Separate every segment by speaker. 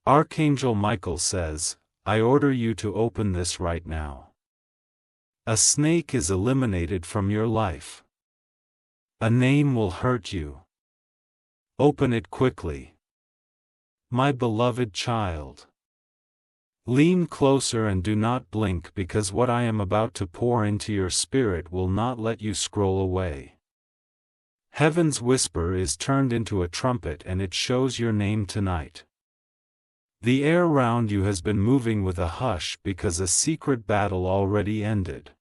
Speaker 1: Archangel Michael says, I order you to open this right now. A snake is eliminated from your life. A name will hurt you. Open it quickly. My beloved child. Lean closer and do not blink, because what I am about to pour into your spirit will not let you scroll away. Heaven's whisper is turned into a trumpet and it shows your name tonight. The air round you has been moving with a hush because a secret battle already ended.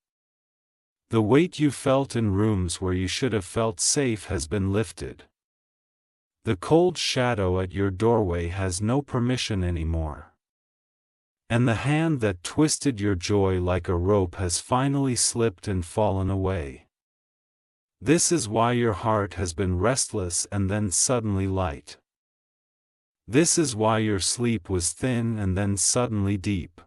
Speaker 1: The weight you felt in rooms where you should have felt safe has been lifted. The cold shadow at your doorway has no permission anymore. And the hand that twisted your joy like a rope has finally slipped and fallen away. This is why your heart has been restless and then suddenly light. This is why your sleep was thin and then suddenly deep.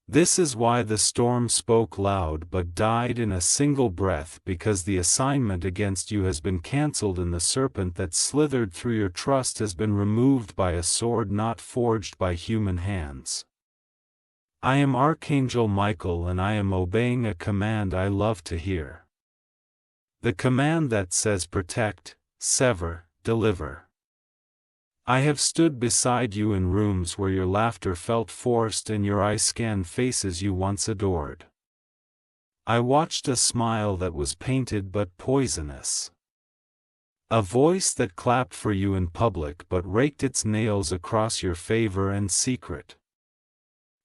Speaker 1: This is why the storm spoke loud but died in a single breath, because the assignment against you has been cancelled and the serpent that slithered through your trust has been removed by a sword not forged by human hands. I am Archangel Michael and I am obeying a command I love to hear. The command that says protect, sever, deliver. I have stood beside you in rooms where your laughter felt forced and your eyes scanned faces you once adored. I watched a smile that was painted but poisonous. A voice that clapped for you in public but raked its nails across your favor and secret.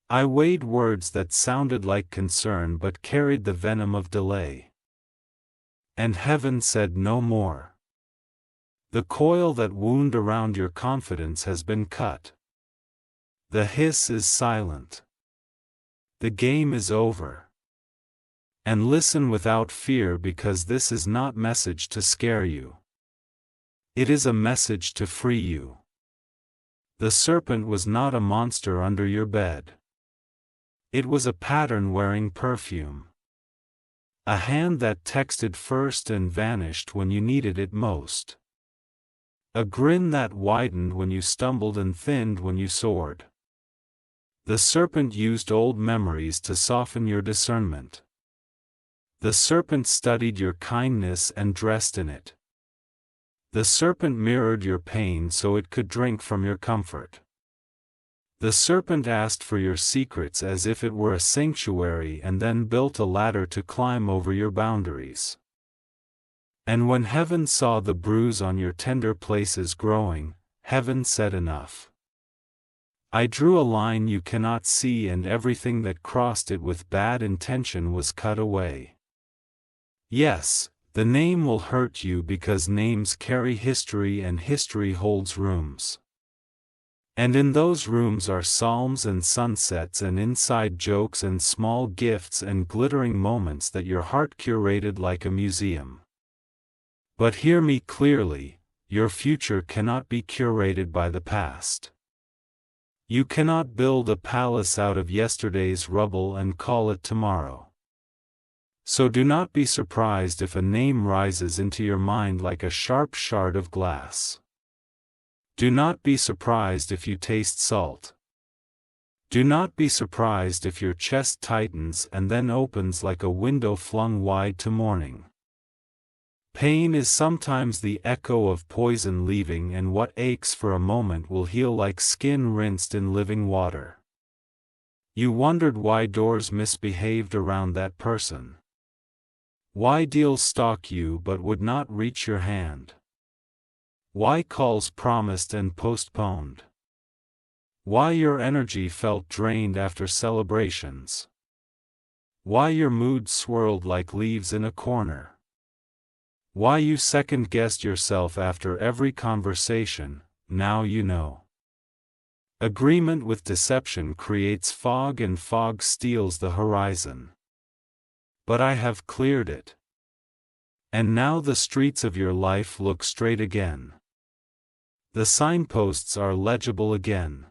Speaker 1: I weighed words that sounded like concern but carried the venom of delay. And heaven said no more. The coil that wound around your confidence has been cut. The hiss is silent. The game is over. And listen without fear, because this is not message to scare you. It is a message to free you. The serpent was not a monster under your bed. It was a pattern wearing perfume. A hand that texted first and vanished when you needed it most. A grin that widened when you stumbled and thinned when you soared. The serpent used old memories to soften your discernment. The serpent studied your kindness and dressed in it. The serpent mirrored your pain so it could drink from your comfort. The serpent asked for your secrets as if it were a sanctuary and then built a ladder to climb over your boundaries. And when heaven saw the bruise on your tender places growing, heaven said enough. I drew a line you cannot see, and everything that crossed it with bad intention was cut away. Yes, the name will hurt you because names carry history and history holds rooms. And in those rooms are psalms and sunsets and inside jokes and small gifts and glittering moments that your heart curated like a museum. But hear me clearly, your future cannot be curated by the past. You cannot build a palace out of yesterday's rubble and call it tomorrow. So do not be surprised if a name rises into your mind like a sharp shard of glass. Do not be surprised if you taste salt. Do not be surprised if your chest tightens and then opens like a window flung wide to morning. Pain is sometimes the echo of poison leaving, and what aches for a moment will heal like skin rinsed in living water. You wondered why doors misbehaved around that person. Why deals stalk you but would not reach your hand. Why calls promised and postponed. Why your energy felt drained after celebrations. Why your mood swirled like leaves in a corner. Why you second-guessed yourself after every conversation. Now you know. Agreement with deception creates fog, and fog steals the horizon. But I have cleared it. And now the streets of your life look straight again. The signposts are legible again.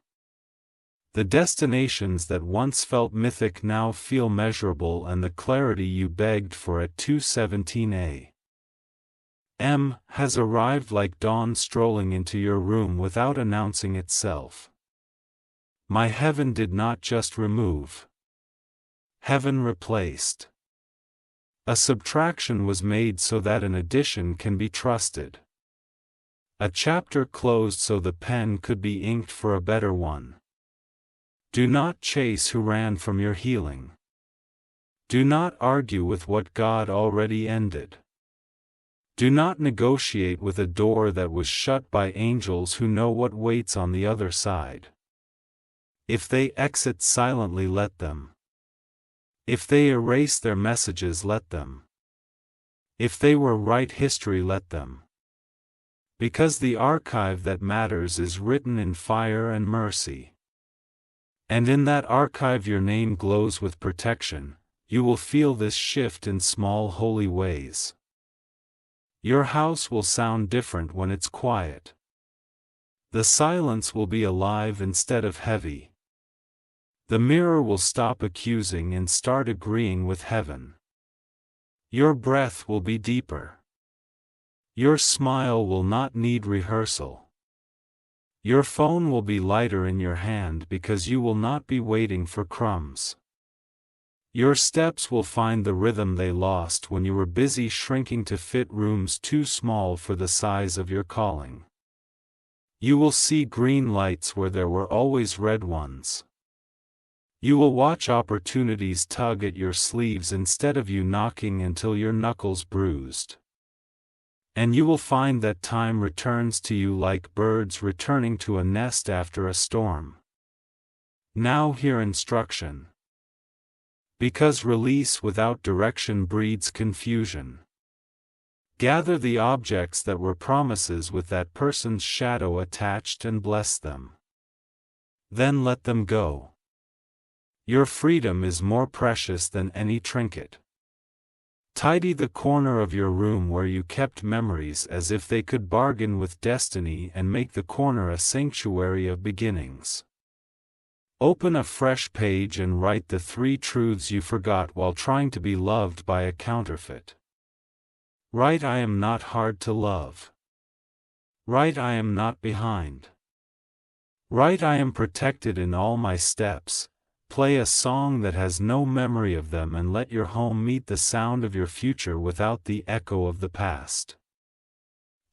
Speaker 1: The destinations that once felt mythic now feel measurable, and the clarity you begged for at 2:17 a.m. has arrived like dawn strolling into your room without announcing itself. My heaven did not just remove. Heaven replaced. A subtraction was made so that an addition can be trusted. A chapter closed so the pen could be inked for a better one. Do not chase who ran from your healing. Do not argue with what God already ended. Do not negotiate with a door that was shut by angels who know what waits on the other side. If they exit silently, let them. If they erase their messages, let them. If they were write history, let them. Because the archive that matters is written in fire and mercy. And in that archive your name glows with protection. You will feel this shift in small holy ways. Your house will sound different when it's quiet. The silence will be alive instead of heavy. The mirror will stop accusing and start agreeing with heaven. Your breath will be deeper. Your smile will not need rehearsal. Your phone will be lighter in your hand because you will not be waiting for crumbs. Your steps will find the rhythm they lost when you were busy shrinking to fit rooms too small for the size of your calling. You will see green lights where there were always red ones. You will watch opportunities tug at your sleeves instead of you knocking until your knuckles bruised. And you will find that time returns to you like birds returning to a nest after a storm. Now hear instruction. Because release without direction breeds confusion. Gather the objects that were promises with that person's shadow attached and bless them. Then let them go. Your freedom is more precious than any trinket. Tidy the corner of your room where you kept memories as if they could bargain with destiny and make the corner a sanctuary of beginnings. Open a fresh page and write the 3 truths you forgot while trying to be loved by a counterfeit. Write, I am not hard to love. Write, I am not behind. Write, I am protected in all my steps. Play a song that has no memory of them and let your home meet the sound of your future without the echo of the past.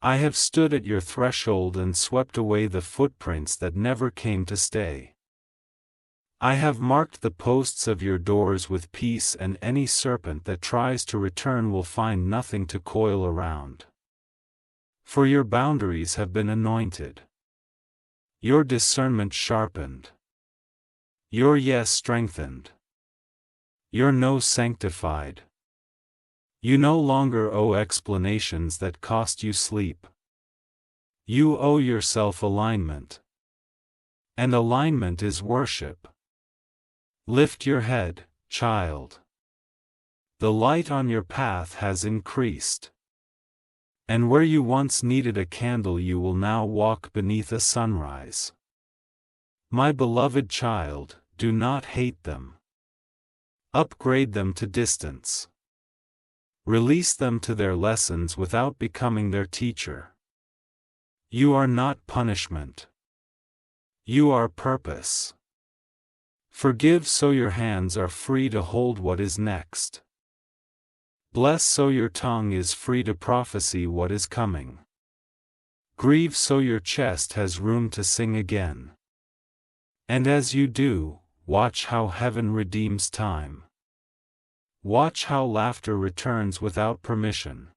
Speaker 1: I have stood at your threshold and swept away the footprints that never came to stay. I have marked the posts of your doors with peace, and any serpent that tries to return will find nothing to coil around. For your boundaries have been anointed. Your discernment sharpened. Your yes strengthened. Your no sanctified. You no longer owe explanations that cost you sleep. You owe yourself alignment. And alignment is worship. Lift your head, child. The light on your path has increased. And where you once needed a candle, you will now walk beneath a sunrise. My beloved child, do not hate them. Upgrade them to distance. Release them to their lessons without becoming their teacher. You are not punishment. You are purpose. Forgive so your hands are free to hold what is next. Bless so your tongue is free to prophesy what is coming. Grieve so your chest has room to sing again. And as you do, watch how heaven redeems time. Watch how laughter returns without permission.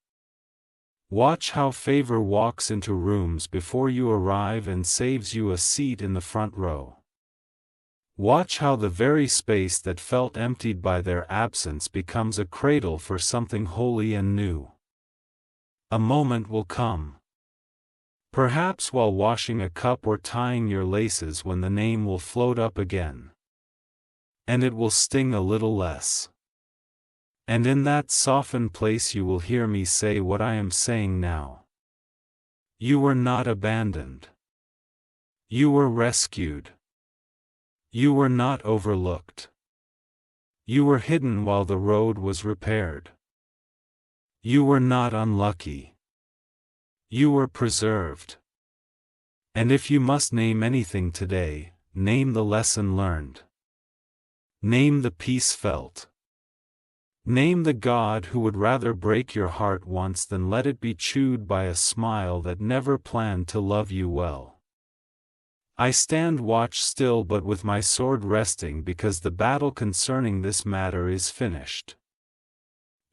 Speaker 1: Watch how favor walks into rooms before you arrive and saves you a seat in the front row. Watch how the very space that felt emptied by their absence becomes a cradle for something holy and new. A moment will come. Perhaps while washing a cup or tying your laces, when the name will float up again. And it will sting a little less. And in that softened place you will hear me say what I am saying now. You were not abandoned. You were rescued. You were not overlooked. You were hidden while the road was repaired. You were not unlucky. You were preserved. And if you must name anything today, name the lesson learned. Name the peace felt. Name the God who would rather break your heart once than let it be chewed by a smile that never planned to love you well. I stand watch still but with my sword resting because the battle concerning this matter is finished.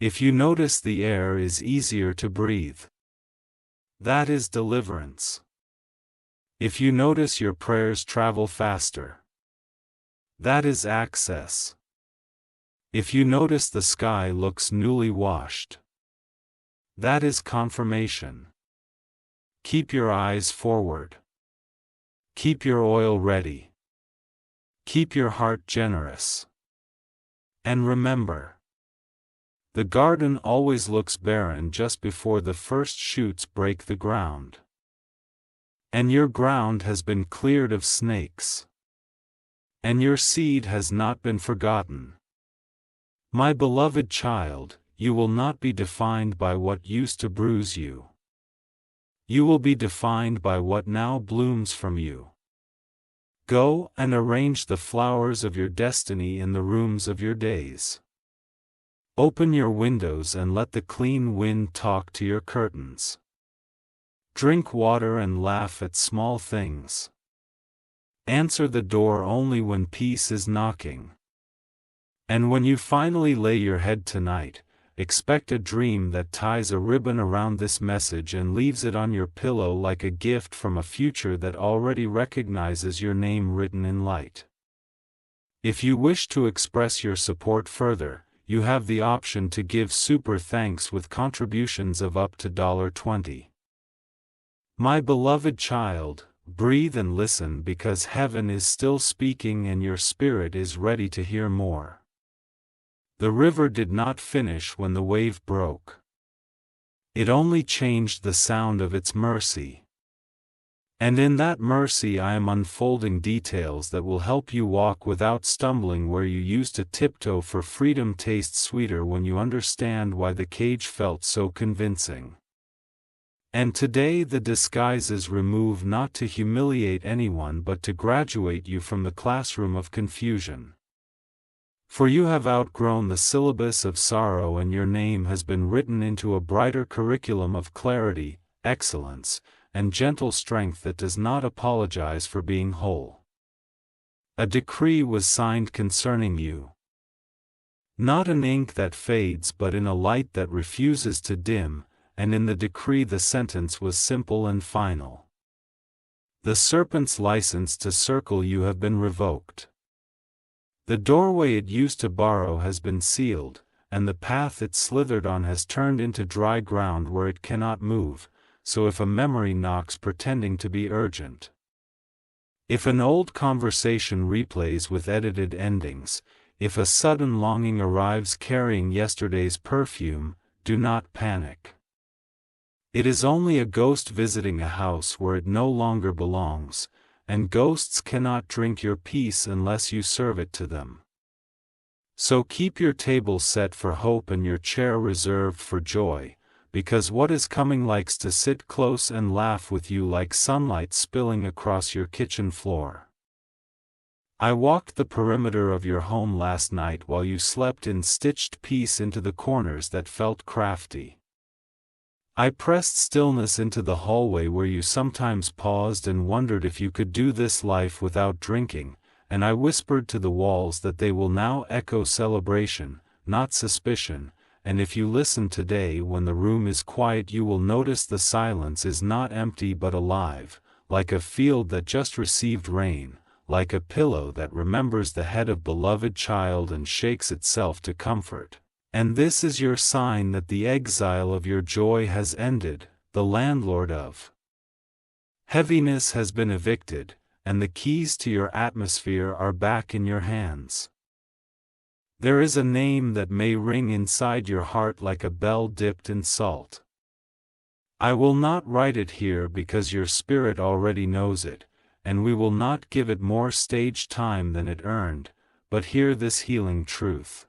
Speaker 1: If you notice the air is easier to breathe, that is deliverance. If you notice your prayers travel faster, that is access. If you notice the sky looks newly washed, that is confirmation. Keep your eyes forward. Keep your oil ready. Keep your heart generous. And remember, the garden always looks barren just before the first shoots break the ground. And your ground has been cleared of snakes. And your seed has not been forgotten. My beloved child, you will not be defined by what used to bruise you. You will be defined by what now blooms from you. Go and arrange the flowers of your destiny in the rooms of your days. Open your windows and let the clean wind talk to your curtains. Drink water and laugh at small things. Answer the door only when peace is knocking. And when you finally lay your head tonight, expect a dream that ties a ribbon around this message and leaves it on your pillow like a gift from a future that already recognizes your name written in light. If you wish to express your support further, you have the option to give super thanks with contributions of up to $20. My beloved child, breathe and listen because heaven is still speaking and your spirit is ready to hear more. The river did not finish when the wave broke. It only changed the sound of its mercy. And in that mercy I am unfolding details that will help you walk without stumbling where you used to tiptoe, for freedom tastes sweeter when you understand why the cage felt so convincing. And today the disguises remove not to humiliate anyone but to graduate you from the classroom of confusion. For you have outgrown the syllabus of sorrow and your name has been written into a brighter curriculum of clarity, excellence, and gentle strength that does not apologize for being whole. A decree was signed concerning you. Not in ink that fades but in a light that refuses to dim, and in the decree the sentence was simple and final. The serpent's license to circle you have been revoked. The doorway it used to borrow has been sealed, and the path it slithered on has turned into dry ground where it cannot move, so if a memory knocks pretending to be urgent, if an old conversation replays with edited endings, if a sudden longing arrives carrying yesterday's perfume, do not panic. It is only a ghost visiting a house where it no longer belongs, and ghosts cannot drink your peace unless you serve it to them. So keep your table set for hope and your chair reserved for joy, because what is coming likes to sit close and laugh with you like sunlight spilling across your kitchen floor. I walked the perimeter of your home last night while you slept in stitched peace into the corners that felt crafty. I pressed stillness into the hallway where you sometimes paused and wondered if you could do this life without drinking, and I whispered to the walls that they will now echo celebration, not suspicion, and if you listen today when the room is quiet you will notice the silence is not empty but alive, like a field that just received rain, like a pillow that remembers the head of beloved child and shakes itself to comfort. And this is your sign that the exile of your joy has ended, the landlord of heaviness has been evicted, and the keys to your atmosphere are back in your hands. There is a name that may ring inside your heart like a bell dipped in salt. I will not write it here because your spirit already knows it, and we will not give it more stage time than it earned, but hear this healing truth.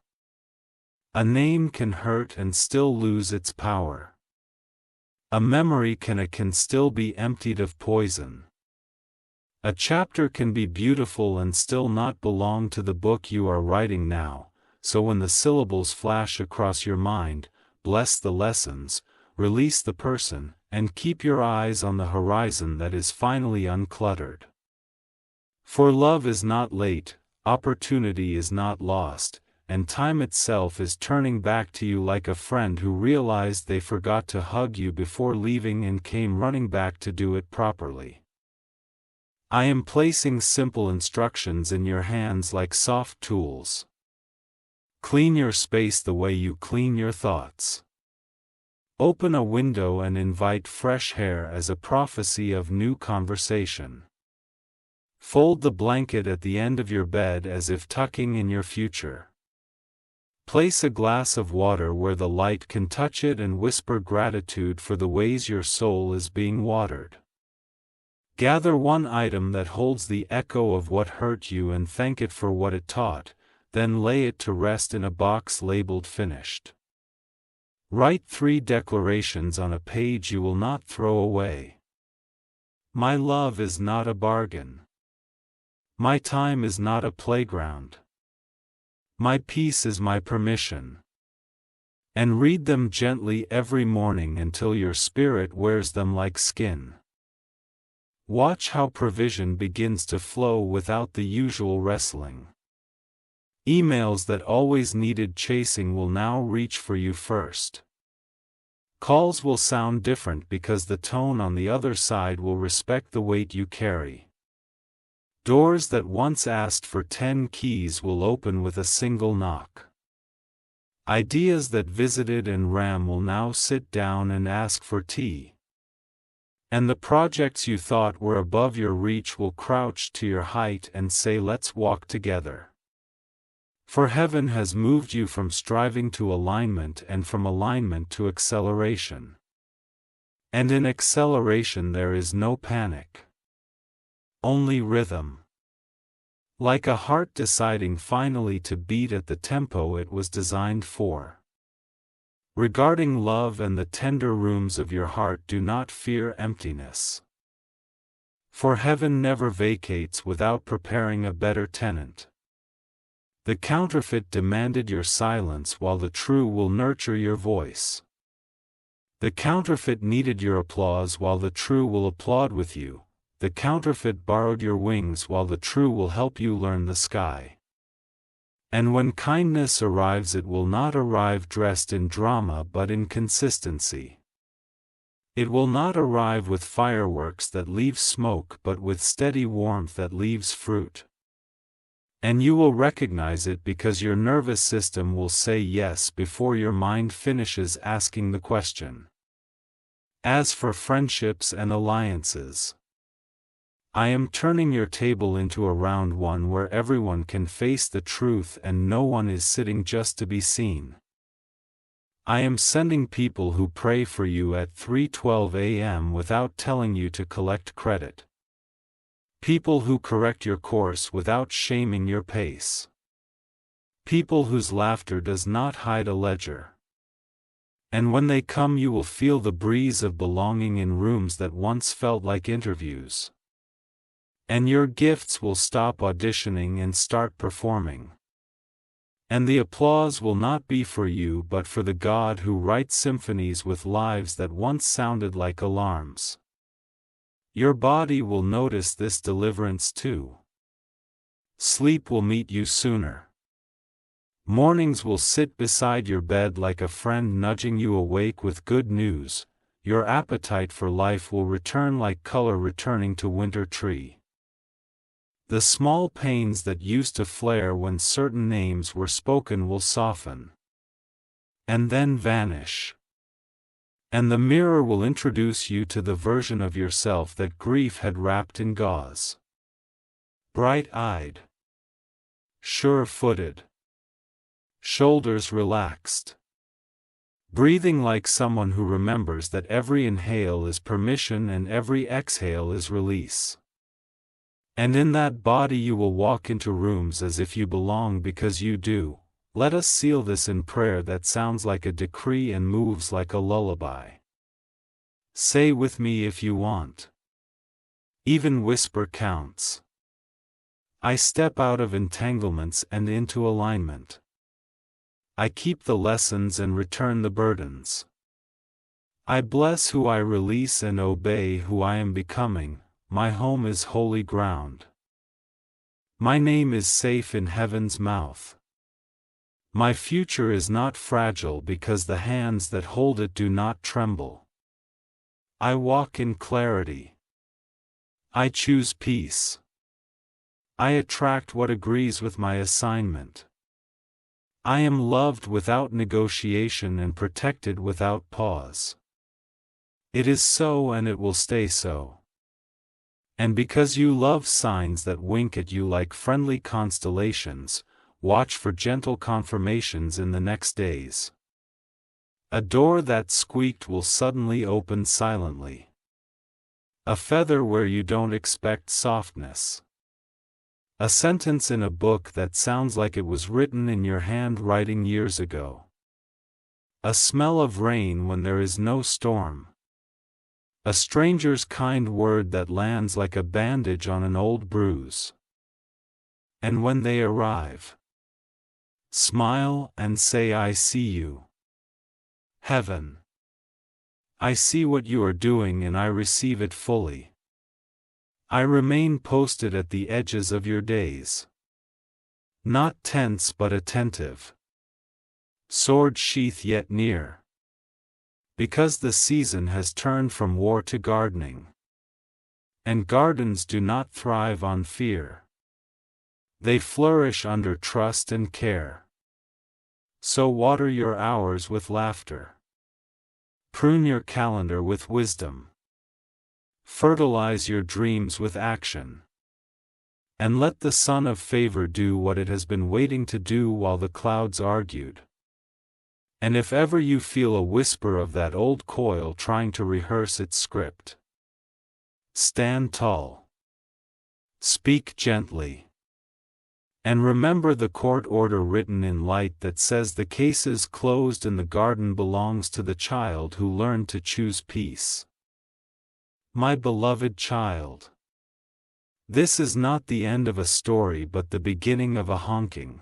Speaker 1: A name can hurt and still lose its power. A memory can still be emptied of poison. A chapter can be beautiful and still not belong to the book you are writing now, so when the syllables flash across your mind, bless the lessons, release the person, and keep your eyes on the horizon that is finally uncluttered. For love is not late, opportunity is not lost, and time itself is turning back to you like a friend who realized they forgot to hug you before leaving and came running back to do it properly. I am placing simple instructions in your hands like soft tools. Clean your space the way you clean your thoughts. Open a window and invite fresh air as a prophecy of new conversation. Fold the blanket at the end of your bed as if tucking in your future. Place a glass of water where the light can touch it and whisper gratitude for the ways your soul is being watered. Gather one item that holds the echo of what hurt you and thank it for what it taught, then lay it to rest in a box labeled finished. Write 3 declarations on a page you will not throw away. My love is not a bargain. My time is not a playground. My peace is my permission. And read them gently every morning until your spirit wears them like skin. Watch how provision begins to flow without the usual wrestling. Emails that always needed chasing will now reach for you first. Calls will sound different because the tone on the other side will respect the weight you carry. Doors that once asked for 10 keys will open with a single knock. Ideas that visited and ran will now sit down and ask for tea. And the projects you thought were above your reach will crouch to your height and say, let's walk together. For heaven has moved you from striving to alignment and from alignment to acceleration. And in acceleration there is no panic. Only rhythm. Like a heart deciding finally to beat at the tempo it was designed for. Regarding love and the tender rooms of your heart, do not fear emptiness. For heaven never vacates without preparing a better tenant. The counterfeit demanded your silence while the true will nurture your voice. The counterfeit needed your applause while the true will applaud with you. The counterfeit borrowed your wings while the true will help you learn the sky. And when kindness arrives, it will not arrive dressed in drama but in consistency. It will not arrive with fireworks that leave smoke but with steady warmth that leaves fruit. And you will recognize it because your nervous system will say yes before your mind finishes asking the question. As for friendships and alliances, I am turning your table into a round one where everyone can face the truth and no one is sitting just to be seen. I am sending people who pray for you at 3:12 a.m. without telling you to collect credit. People who correct your course without shaming your pace. People whose laughter does not hide a ledger. And when they come, you will feel the breeze of belonging in rooms that once felt like interviews. And your gifts will stop auditioning and start performing. And the applause will not be for you but for the God who writes symphonies with lives that once sounded like alarms. Your body will notice this deliverance too. Sleep will meet you sooner. Mornings will sit beside your bed like a friend nudging you awake with good news. Your appetite for life will return like color returning to winter tree. The small pains that used to flare when certain names were spoken will soften. And then vanish. And the mirror will introduce you to the version of yourself that grief had wrapped in gauze. Bright-eyed. Sure-footed. Shoulders relaxed. Breathing like someone who remembers that every inhale is permission and every exhale is release. And in that body you will walk into rooms as if you belong because you do. Let us seal this in prayer that sounds like a decree and moves like a lullaby. Say with me if you want. Even whisper counts. I step out of entanglements and into alignment. I keep the lessons and return the burdens. I bless who I release and obey who I am becoming. My home is holy ground. My name is safe in heaven's mouth. My future is not fragile because the hands that hold it do not tremble. I walk in clarity. I choose peace. I attract what agrees with my assignment. I am loved without negotiation and protected without pause. It is so and it will stay so. And because you love signs that wink at you like friendly constellations, watch for gentle confirmations in the next days. A door that squeaked will suddenly open silently. A feather where you don't expect softness. A sentence in a book that sounds like it was written in your handwriting years ago. A smell of rain when there is no storm. A stranger's kind word that lands like a bandage on an old bruise. And when they arrive, smile and say, I see you. Heaven. I see what you are doing and I receive it fully. I remain posted at the edges of your days. Not tense but attentive. Sword sheath yet near. Because the season has turned from war to gardening. And gardens do not thrive on fear. They flourish under trust and care. So water your hours with laughter. Prune your calendar with wisdom. Fertilize your dreams with action. And let the sun of favor do what it has been waiting to do while the clouds argued. And if ever you feel a whisper of that old coil trying to rehearse its script, stand tall. Speak gently. And remember the court order written in light that says the case is closed and the garden belongs to the child who learned to choose peace. My beloved child. This is not the end of a story but the beginning of a honking.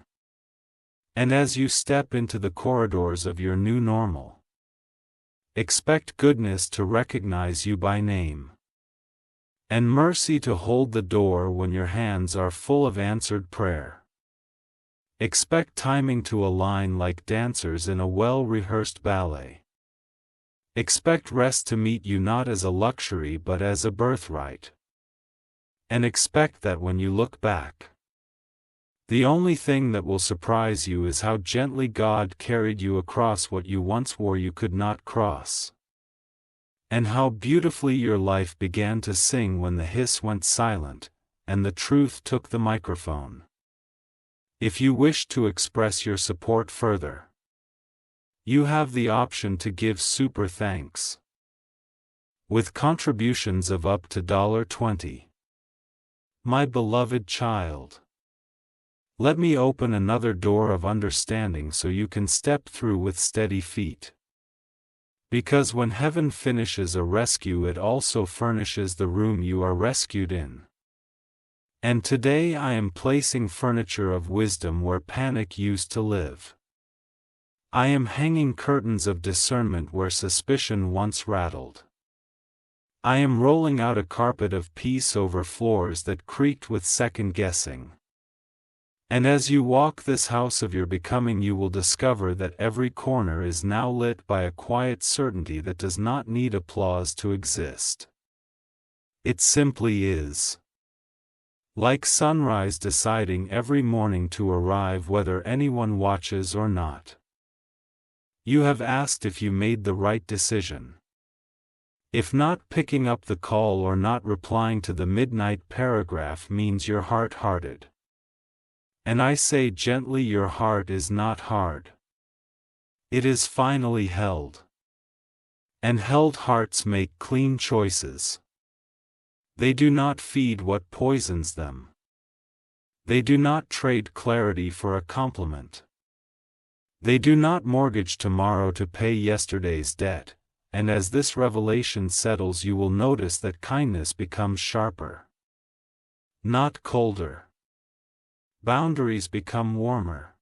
Speaker 1: And as you step into the corridors of your new normal, expect goodness to recognize you by name. And mercy to hold the door when your hands are full of answered prayer. Expect timing to align like dancers in a well-rehearsed ballet. Expect rest to meet you not as a luxury but as a birthright. And expect that when you look back, the only thing that will surprise you is how gently God carried you across what you once swore you could not cross. And how beautifully your life began to sing when the hiss went silent, and the truth took the microphone. If you wish to express your support further, you have the option to give super thanks. With contributions of up to $20. My beloved child. Let me open another door of understanding so you can step through with steady feet. Because when heaven finishes a rescue, it also furnishes the room you are rescued in. And today I am placing furniture of wisdom where panic used to live. I am hanging curtains of discernment where suspicion once rattled. I am rolling out a carpet of peace over floors that creaked with second guessing. And as you walk this house of your becoming, you will discover that every corner is now lit by a quiet certainty that does not need applause to exist. It simply is. Like sunrise deciding every morning to arrive whether anyone watches or not. You have asked if you made the right decision. If not picking up the call or not replying to the midnight paragraph means you're hard-hearted. And I say gently, your heart is not hard. It is finally held. And held hearts make clean choices. They do not feed what poisons them. They do not trade clarity for a compliment. They do not mortgage tomorrow to pay yesterday's debt, and as this revelation settles you will notice that kindness becomes sharper, not colder. Boundaries become warmer,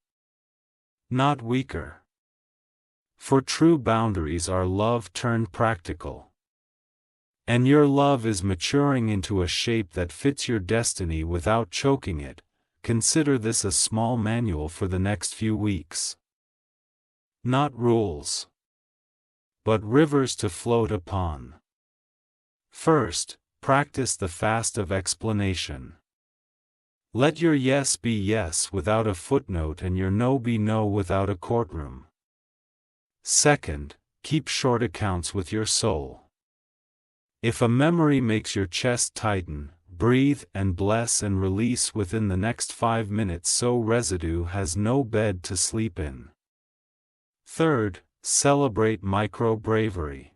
Speaker 1: not weaker. For true boundaries are love turned practical. And your love is maturing into a shape that fits your destiny without choking it. Consider this a small manual for the next few weeks. Not rules, but rivers to float upon. First, practice the fast of explanation. Let your yes be yes without a footnote and your no be no without a courtroom. Second, keep short accounts with your soul. If a memory makes your chest tighten, breathe and bless and release within the next 5 minutes so residue has no bed to sleep in. Third, celebrate micro-bravery.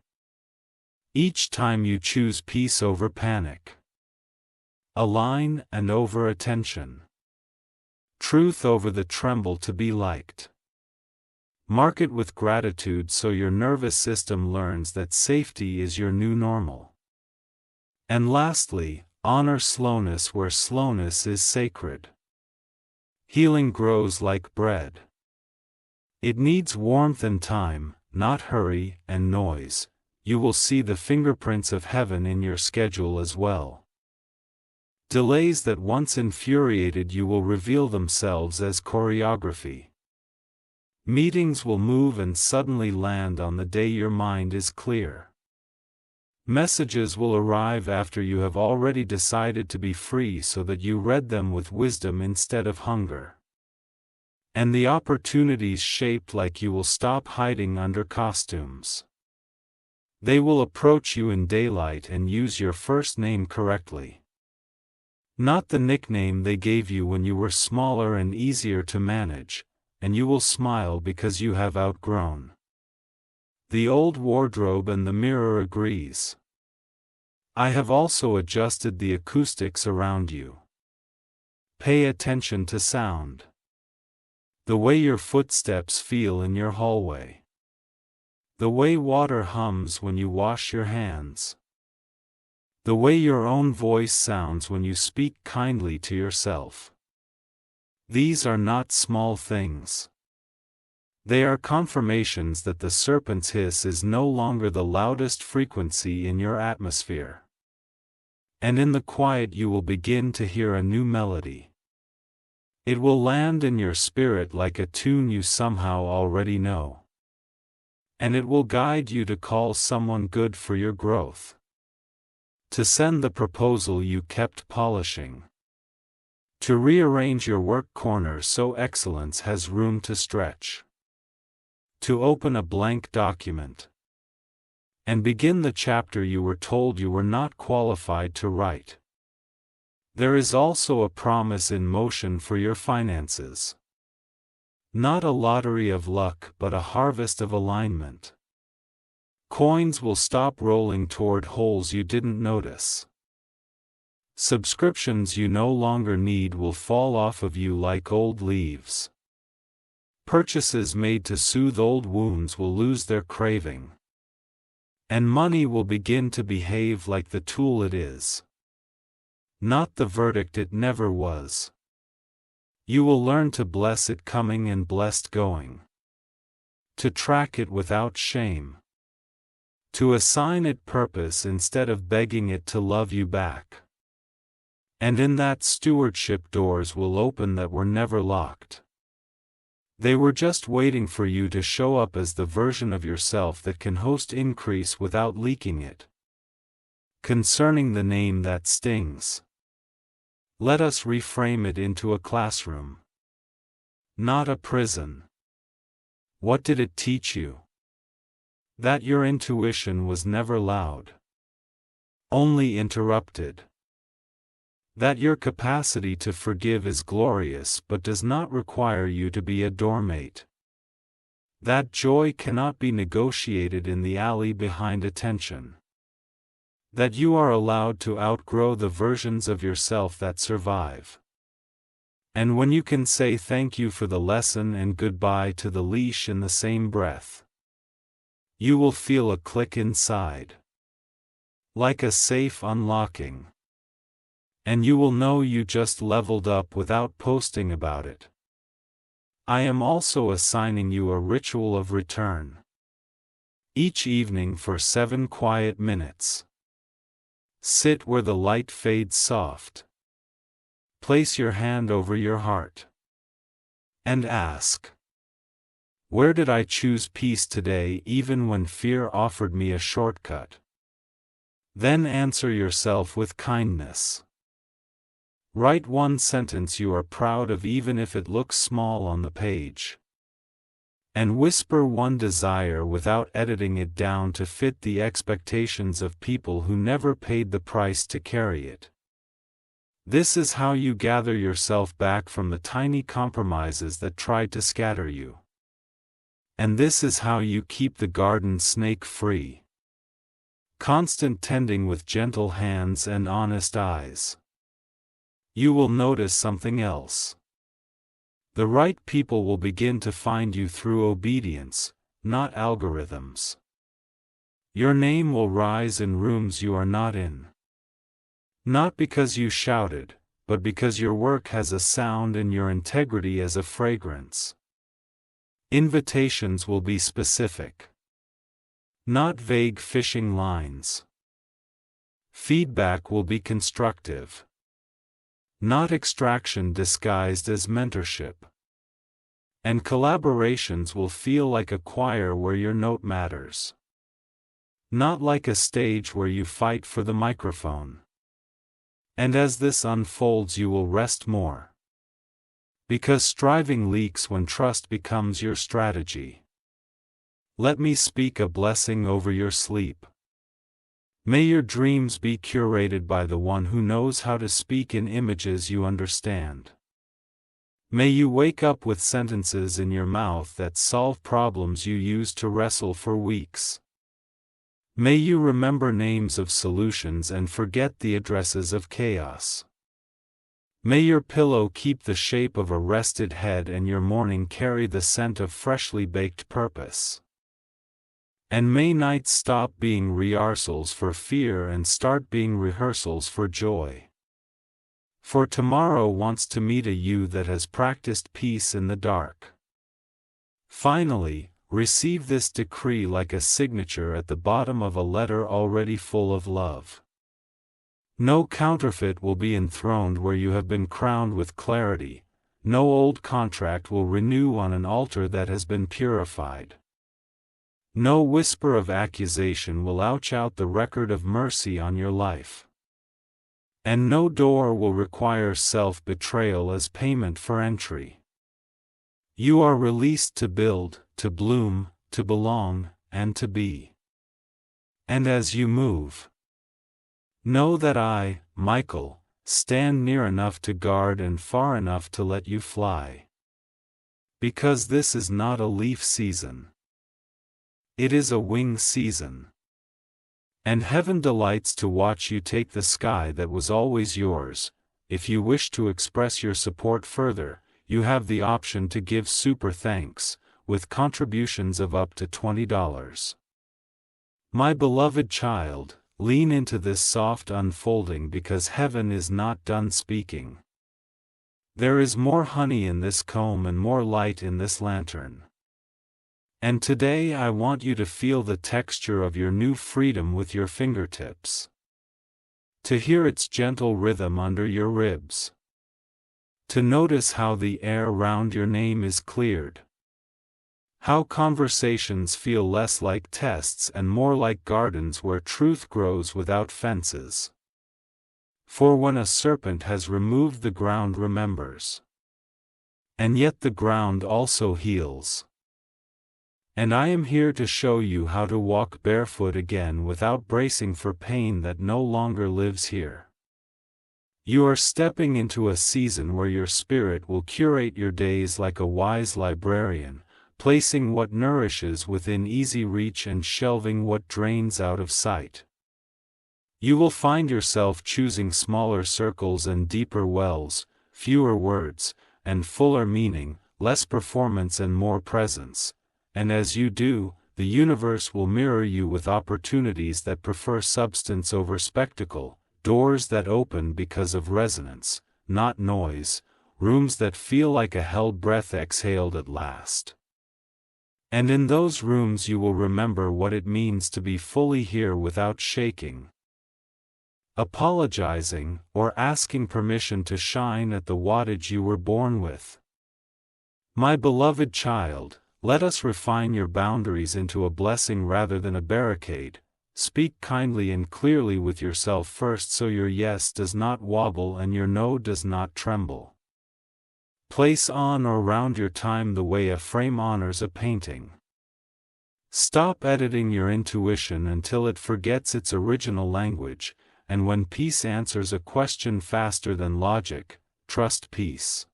Speaker 1: Each time you choose peace over panic, align and over attention, truth over the tremble to be liked. Mark it with gratitude so your nervous system learns that safety is your new normal. And lastly, honor slowness where slowness is sacred. Healing grows like bread. It needs warmth and time, not hurry and noise. You will see the fingerprints of heaven in your schedule as well. Delays that once infuriated you will reveal themselves as choreography. Meetings will move and suddenly land on the day your mind is clear. Messages will arrive after you have already decided to be free so that you read them with wisdom instead of hunger. And the opportunities shaped like you will stop hiding under costumes. They will approach you in daylight and use your first name correctly. Not the nickname they gave you when you were smaller and easier to manage, and you will smile because you have outgrown. The old wardrobe and the mirror agrees. I have also adjusted the acoustics around you. Pay attention to sound. The way your footsteps feel in your hallway. The way water hums when you wash your hands. The way your own voice sounds when you speak kindly to yourself. These are not small things. They are confirmations that the serpent's hiss is no longer the loudest frequency in your atmosphere. And in the quiet you will begin to hear a new melody. It will land in your spirit like a tune you somehow already know. And it will guide you to call someone good for your growth. To send the proposal you kept polishing. To rearrange your work corner so excellence has room to stretch. To open a blank document. And begin the chapter you were told you were not qualified to write. There is also a promise in motion for your finances. Not a lottery of luck but a harvest of alignment. Coins will stop rolling toward holes you didn't notice. Subscriptions you no longer need will fall off of you like old leaves. Purchases made to soothe old wounds will lose their craving. And money will begin to behave like the tool it is. Not the verdict it never was. You will learn to bless it coming and blessed going. To track it without shame. To assign it purpose instead of begging it to love you back. And in that stewardship doors will open that were never locked. They were just waiting for you to show up as the version of yourself that can host increase without leaking it. Concerning the name that stings. Let us reframe it into a classroom. Not a prison. What did it teach you? That your intuition was never loud. Only interrupted. That your capacity to forgive is glorious but does not require you to be a doormate. That joy cannot be negotiated in the alley behind attention. That you are allowed to outgrow the versions of yourself that survive. And when you can say thank you for the lesson and goodbye to the leash in the same breath. You will feel a click inside, like a safe unlocking. And you will know you just leveled up without posting about it. I am also assigning you a ritual of return. Each evening for 7 quiet minutes. Sit where the light fades soft. Place your hand over your heart. And ask, where did I choose peace today even when fear offered me a shortcut? Then answer yourself with kindness. Write one sentence you are proud of even if it looks small on the page. And whisper one desire without editing it down to fit the expectations of people who never paid the price to carry it. This is how you gather yourself back from the tiny compromises that tried to scatter you. And this is how you keep the garden snake free. Constant tending with gentle hands and honest eyes. You will notice something else. The right people will begin to find you through obedience, not algorithms. Your name will rise in rooms you are not in. Not because you shouted, but because your work has a sound and your integrity as a fragrance. Invitations will be specific, not vague fishing lines. Feedback will be constructive, not extraction disguised as mentorship. And collaborations will feel like a choir where your note matters, not like a stage where you fight for the microphone. And as this unfolds, you will rest more. Because striving leaks when trust becomes your strategy. Let me speak a blessing over your sleep. May your dreams be curated by the one who knows how to speak in images you understand. May you wake up with sentences in your mouth that solve problems you used to wrestle for weeks. May you remember names of solutions and forget the addresses of chaos. May your pillow keep the shape of a rested head and your morning carry the scent of freshly baked purpose. And may nights stop being rehearsals for fear and start being rehearsals for joy. For tomorrow wants to meet a you that has practiced peace in the dark. Finally, receive this decree like a signature at the bottom of a letter already full of love. No counterfeit will be enthroned where you have been crowned with clarity, no old contract will renew on an altar that has been purified. No whisper of accusation will ouch out the record of mercy on your life. And no door will require self-betrayal as payment for entry. You are released to build, to bloom, to belong, and to be. And as you move, know that I, Michael, stand near enough to guard and far enough to let you fly. Because this is not a leaf season. It is a wing season. And heaven delights to watch you take the sky that was always yours. If you wish to express your support further, you have the option to give super thanks, with contributions of up to $20. My beloved child, lean into this soft unfolding because heaven is not done speaking. There is more honey in this comb and more light in this lantern. And today I want you to feel the texture of your new freedom with your fingertips. To hear its gentle rhythm under your ribs. To notice how the air round your name is cleared. How conversations feel less like tests and more like gardens where truth grows without fences. For when a serpent has removed, the ground remembers. And yet the ground also heals. And I am here to show you how to walk barefoot again without bracing for pain that no longer lives here. You are stepping into a season where your spirit will curate your days like a wise librarian, placing what nourishes within easy reach and shelving what drains out of sight. You will find yourself choosing smaller circles and deeper wells, fewer words, and fuller meaning, less performance and more presence. And as you do, the universe will mirror you with opportunities that prefer substance over spectacle, doors that open because of resonance, not noise, rooms that feel like a held breath exhaled at last. And in those rooms you will remember what it means to be fully here without shaking, apologizing, or asking permission to shine at the wattage you were born with. My beloved child, let us refine your boundaries into a blessing rather than a barricade. Speak kindly and clearly with yourself first so your yes does not wobble and your no does not tremble. Place on or round your time the way a frame honors a painting. Stop editing your intuition until it forgets its original language, and when peace answers a question faster than logic, trust peace.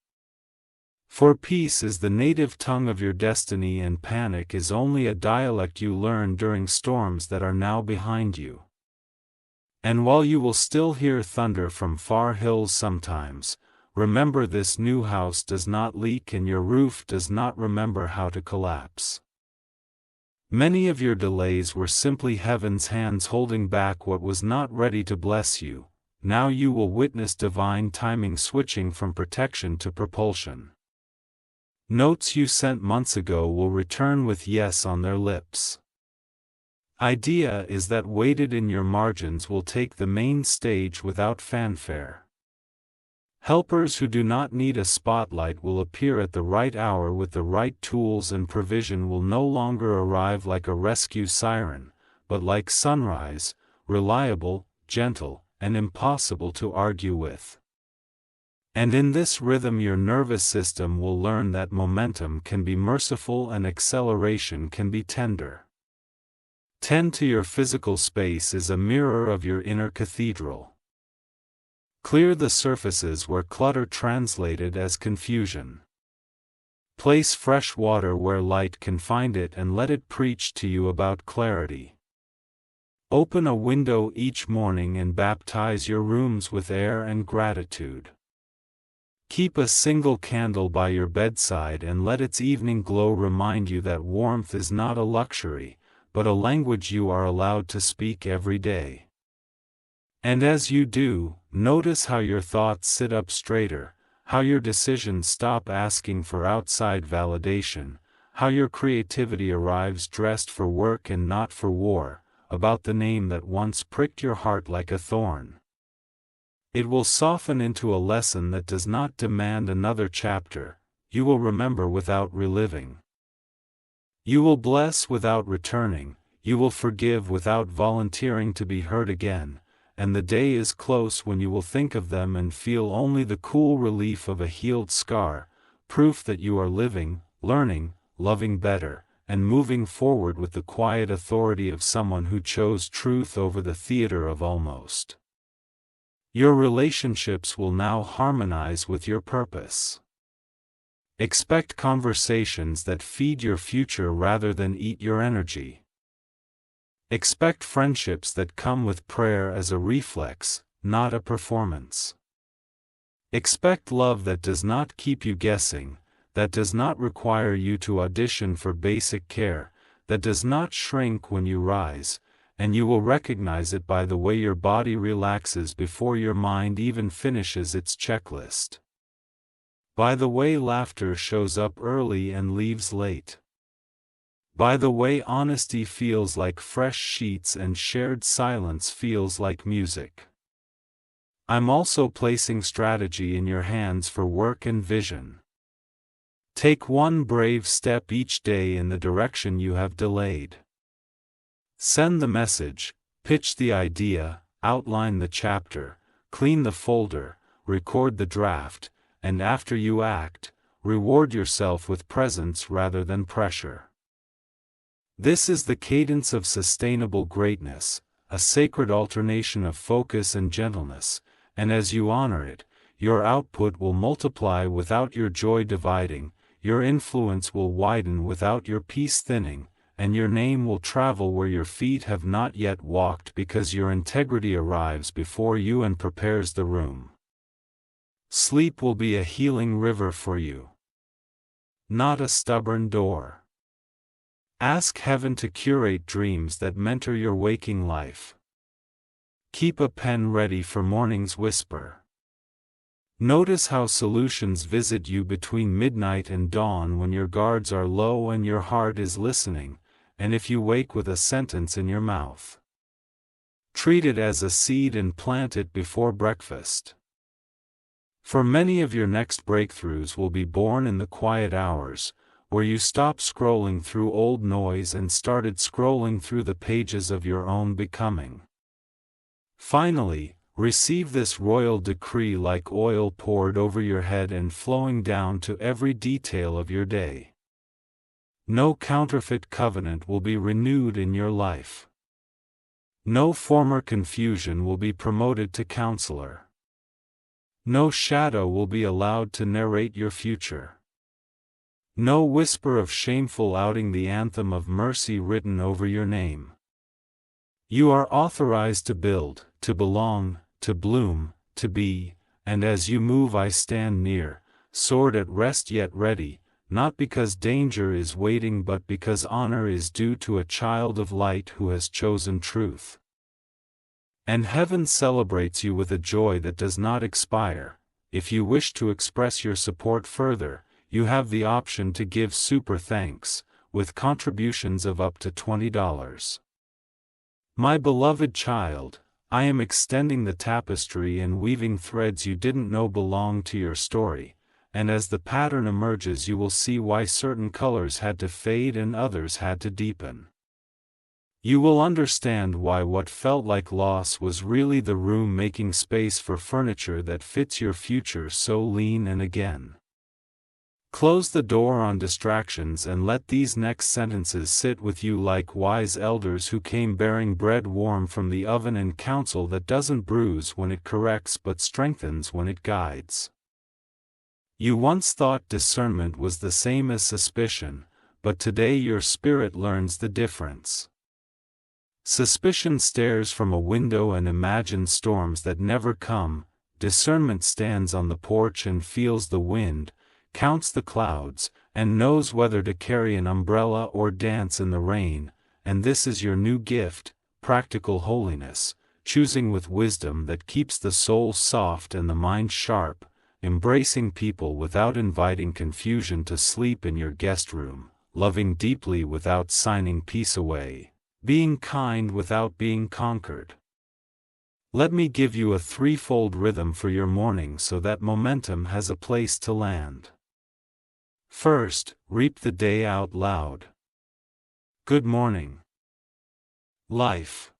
Speaker 1: For peace is the native tongue of your destiny and panic is only a dialect you learn during storms that are now behind you. And while you will still hear thunder from far hills sometimes, remember this new house does not leak and your roof does not remember how to collapse. Many of your delays were simply heaven's hands holding back what was not ready to bless you. Now you will witness divine timing switching from protection to propulsion. Notes you sent months ago will return with yes on their lips. Idea is that weighted in your margins will take the main stage without fanfare. Helpers who do not need a spotlight will appear at the right hour with the right tools and provision will no longer arrive like a rescue siren, but like sunrise, reliable, gentle, and impossible to argue with. And in this rhythm your nervous system will learn that momentum can be merciful and acceleration can be tender. Tend to your physical space is a mirror of your inner cathedral. Clear the surfaces where clutter translated as confusion. Place fresh water where light can find it and let it preach to you about clarity. Open a window each morning and baptize your rooms with air and gratitude. Keep a single candle by your bedside and let its evening glow remind you that warmth is not a luxury, but a language you are allowed to speak every day. And as you do, notice how your thoughts sit up straighter, how your decisions stop asking for outside validation, how your creativity arrives dressed for work and not for war, about the name that once pricked your heart like a thorn. It will soften into a lesson that does not demand another chapter, you will remember without reliving. You will bless without returning, you will forgive without volunteering to be hurt again, and the day is close when you will think of them and feel only the cool relief of a healed scar, proof that you are living, learning, loving better, and moving forward with the quiet authority of someone who chose truth over the theater of almost. Your relationships will now harmonize with your purpose. Expect conversations that feed your future rather than eat your energy. Expect friendships that come with prayer as a reflex, not a performance. Expect love that does not keep you guessing, that does not require you to audition for basic care, that does not shrink when you rise, and you will recognize it by the way your body relaxes before your mind even finishes its checklist. By the way laughter shows up early and leaves late. By the way honesty feels like fresh sheets and shared silence feels like music. I'm also placing strategy in your hands for work and vision. Take one brave step each day in the direction you have delayed. Send the message, pitch the idea, outline the chapter, clean the folder, record the draft, and after you act, reward yourself with presence rather than pressure. This is the cadence of sustainable greatness, a sacred alternation of focus and gentleness, and as you honor it, your output will multiply without your joy dividing, your influence will widen without your peace thinning, and your name will travel where your feet have not yet walked because your integrity arrives before you and prepares the room. Sleep will be a healing river for you, not a stubborn door. Ask heaven to curate dreams that mentor your waking life. Keep a pen ready for morning's whisper. Notice how solutions visit you between midnight and dawn when your guards are low and your heart is listening, and if you wake with a sentence in your mouth. Treat it as a seed and plant it before breakfast. For many of your next breakthroughs will be born in the quiet hours, where you stopped scrolling through old noise and started scrolling through the pages of your own becoming. Finally, receive this royal decree like oil poured over your head and flowing down to every detail of your day. No counterfeit covenant will be renewed in your life. No former confusion will be promoted to counselor. No shadow will be allowed to narrate your future. No whisper of shameful outing the anthem of mercy written over your name. You are authorized to build, to belong, to bloom, to be, and as you move I stand near, sword at rest yet ready, not because danger is waiting but because honor is due to a child of light who has chosen truth. And heaven celebrates you with a joy that does not expire. If you wish to express your support further, you have the option to give super thanks, with contributions of up to $20. My beloved child, I am extending the tapestry and weaving threads you didn't know belonged to your story, and as the pattern emerges you will see why certain colors had to fade and others had to deepen. You will understand why what felt like loss was really the room making space for furniture that fits your future so lean and again. Close the door on distractions and let these next sentences sit with you like wise elders who came bearing bread warm from the oven and counsel that doesn't bruise when it corrects but strengthens when it guides. You once thought discernment was the same as suspicion, but today your spirit learns the difference. Suspicion stares from a window and imagines storms that never come. Discernment stands on the porch and feels the wind, counts the clouds, and knows whether to carry an umbrella or dance in the rain, and this is your new gift, practical holiness, choosing with wisdom that keeps the soul soft and the mind sharp, embracing people without inviting confusion to sleep in your guest room, loving deeply without signing peace away, being kind without being conquered. Let me give you a threefold rhythm for your morning so that momentum has a place to land. First, reap the day out loud. Good morning, life.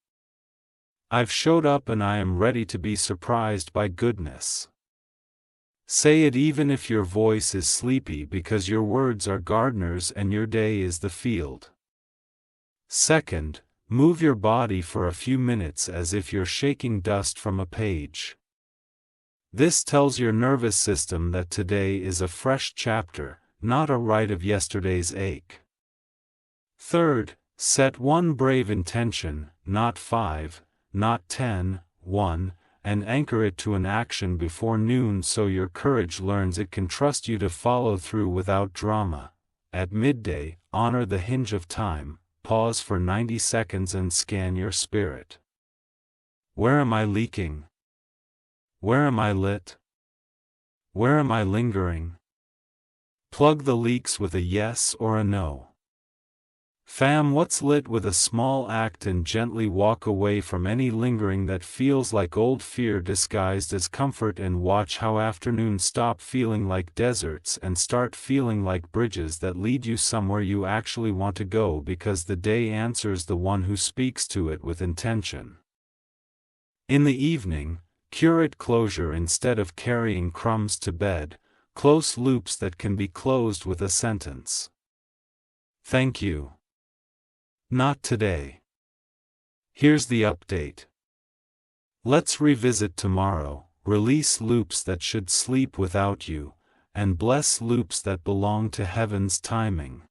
Speaker 1: I've showed up and I am ready to be surprised by goodness. Say it even if your voice is sleepy because your words are gardeners and your day is the field. Second, move your body for a few minutes as if you're shaking dust from a page. This tells your nervous system that today is a fresh chapter, not a rite of yesterday's ache. Third, set one brave intention, not 5, not 10, 1, and anchor it to an action before noon so your courage learns it can trust you to follow through without drama. At midday, honor the hinge of time, pause for 90 seconds and scan your spirit. Where am I leaking? Where am I lit? Where am I lingering? Plug the leaks with a yes or a no. Fam, what's lit with a small act and gently walk away from any lingering that feels like old fear disguised as comfort, and watch how afternoons stop feeling like deserts and start feeling like bridges that lead you somewhere you actually want to go because the day answers the one who speaks to it with intention. In the evening, curate closure instead of carrying crumbs to bed, close loops that can be closed with a sentence. Thank you. Not today. Here's the update. Let's revisit tomorrow, release loops that should sleep without you, and bless loops that belong to heaven's timing.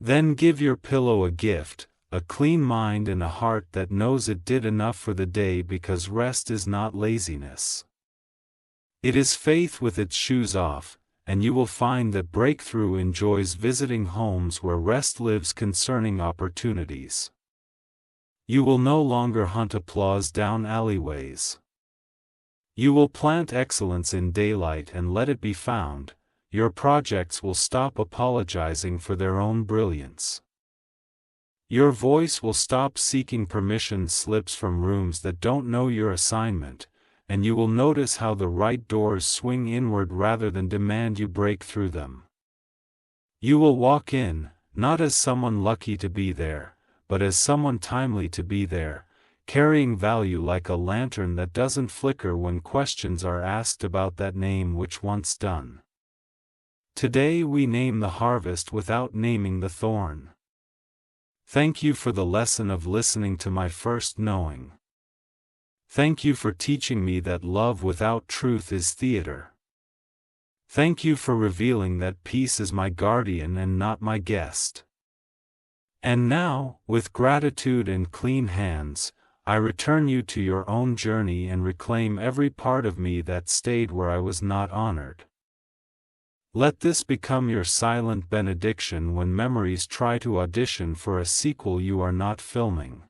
Speaker 1: Then give your pillow a gift, a clean mind and a heart that knows it did enough for the day, because rest is not laziness. It is faith with its shoes off, and you will find that breakthrough enjoys visiting homes where rest lives concerning opportunities. You will no longer hunt applause down alleyways. You will plant excellence in daylight and let it be found. Your projects will stop apologizing for their own brilliance. Your voice will stop seeking permission slips from rooms that don't know your assignment, and you will notice how the right doors swing inward rather than demand you break through them. You will walk in, not as someone lucky to be there, but as someone timely to be there, carrying value like a lantern that doesn't flicker when questions are asked about that name which once done. Today we name the harvest without naming the thorn. Thank you for the lesson of listening to my first knowing. Thank you for teaching me that love without truth is theater. Thank you for revealing that peace is my guardian and not my guest. And now, with gratitude and clean hands, I return you to your own journey and reclaim every part of me that stayed where I was not honored. Let this become your silent benediction when memories try to audition for a sequel you are not filming.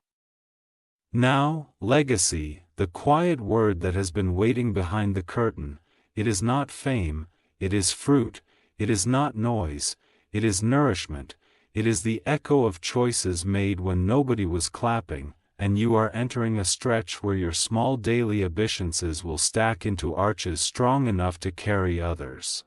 Speaker 1: Now, legacy, the quiet word that has been waiting behind the curtain, it is not fame, it is fruit, it is not noise, it is nourishment, it is the echo of choices made when nobody was clapping, and you are entering a stretch where your small daily obeisances will stack into arches strong enough to carry others.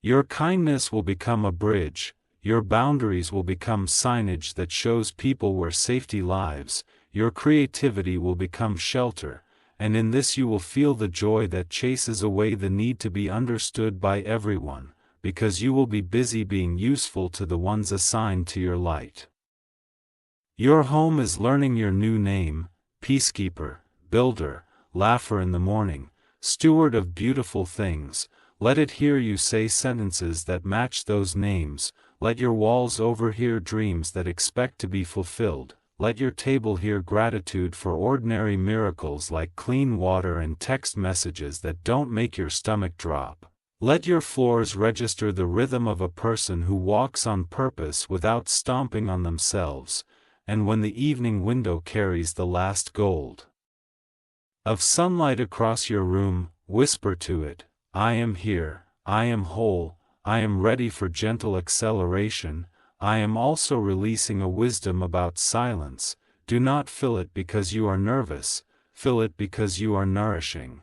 Speaker 1: Your kindness will become a bridge, your boundaries will become signage that shows people where safety lies, your creativity will become shelter, and in this you will feel the joy that chases away the need to be understood by everyone, because you will be busy being useful to the ones assigned to your light. Your home is learning your new name: peacekeeper, builder, laugher in the morning, steward of beautiful things. Let it hear you say sentences that match those names. Let your walls overhear dreams that expect to be fulfilled. Let your table hear gratitude for ordinary miracles like clean water and text messages that don't make your stomach drop. Let your floors register the rhythm of a person who walks on purpose without stomping on themselves, and when the evening window carries the last gold of sunlight across your room, whisper to it, I am here, I am whole, I am ready for gentle acceleration. I am also releasing a wisdom about silence. Do not fill it because you are nervous, fill it because you are nourishing.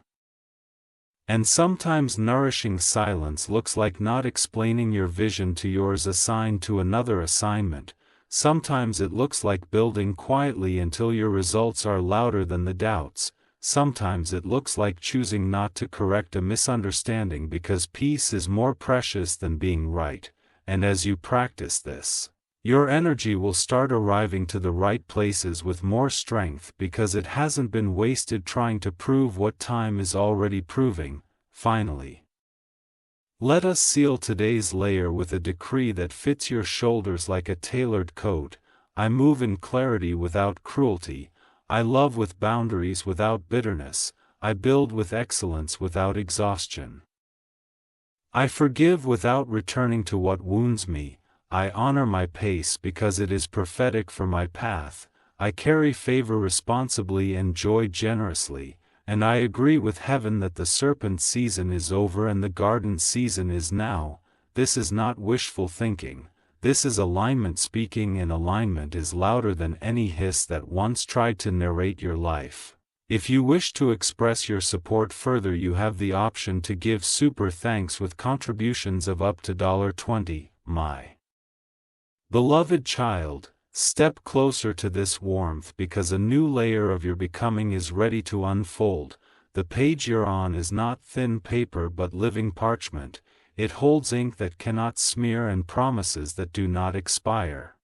Speaker 1: And sometimes nourishing silence looks like not explaining your vision to yours assigned to another assignment. Sometimes it looks like building quietly until your results are louder than the doubts. Sometimes it looks like choosing not to correct a misunderstanding because peace is more precious than being right, and as you practice this, your energy will start arriving to the right places with more strength because it hasn't been wasted trying to prove what time is already proving. Finally, let us seal today's layer with a decree that fits your shoulders like a tailored coat. I move in clarity without cruelty. I love with boundaries without bitterness, I build with excellence without exhaustion. I forgive without returning to what wounds me, I honor my pace because it is prophetic for my path, I carry favor responsibly and joy generously, and I agree with heaven that the serpent season is over and the garden season is now. This is not wishful thinking. This is alignment speaking, and alignment is louder than any hiss that once tried to narrate your life. If you wish to express your support further, you have the option to give super thanks with contributions of up to $20. My beloved child, step closer to this warmth because a new layer of your becoming is ready to unfold. The page you're on is not thin paper but living parchment. It holds ink that cannot smear and promises that do not expire.